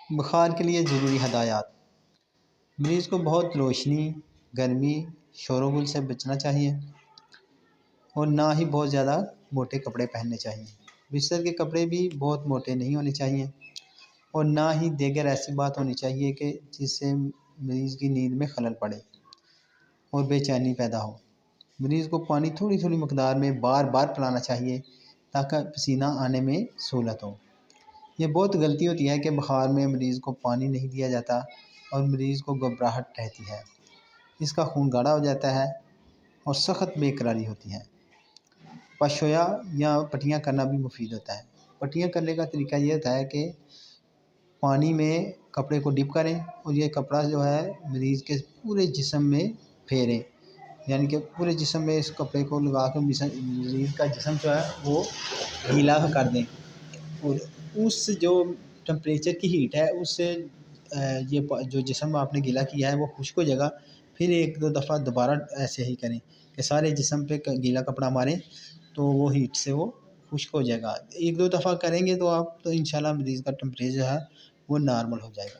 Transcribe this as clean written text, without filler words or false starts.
بخار کے لیے ضروری ہدایات: مریض کو بہت روشنی، گرمی، شور و غل سے بچنا چاہیے اور نہ ہی بہت زیادہ موٹے کپڑے پہننے چاہیے۔ بستر کے کپڑے بھی بہت موٹے نہیں ہونے چاہیے اور نہ ہی دیگر ایسی بات ہونی چاہیے کہ جس سے مریض کی نیند میں خلل پڑے اور بے چینی پیدا ہو۔ مریض کو پانی تھوڑی تھوڑی مقدار میں بار بار پلانا چاہیے تاکہ پسینہ آنے میں سہولت ہو۔ یہ بہت غلطی ہوتی ہے کہ بخار میں مریض کو پانی نہیں دیا جاتا اور مریض کو گھبراہٹ رہتی ہے، اس کا خون گاڑھا ہو جاتا ہے اور سخت بے قراری ہوتی ہے۔ پشویا یا پٹیاں کرنا بھی مفید ہوتا ہے۔ پٹیاں کرنے کا طریقہ یہ ہوتا ہے کہ پانی میں کپڑے کو ڈپ کریں اور یہ کپڑا جو ہے مریض کے پورے جسم میں پھیریں، یعنی کہ پورے جسم میں اس کپڑے کو لگا کے مریض کا جسم جو ہے وہ گیلا کر دیں اور اس جو ٹمپریچر کی ہیٹ ہے اس سے یہ جو جسم آپ نے گیلا کیا ہے وہ خشک ہو جائے گا۔ پھر ایک دو دفعہ دوبارہ ایسے ہی کریں کہ سارے جسم پہ گیلا کپڑا ماریں تو وہ ہیٹ سے وہ خشک ہو جائے گا۔ ایک دو دفعہ کریں گے تو آپ تو انشاءاللہ مریض کا ٹمپریچر ہے وہ نارمل ہو جائے گا۔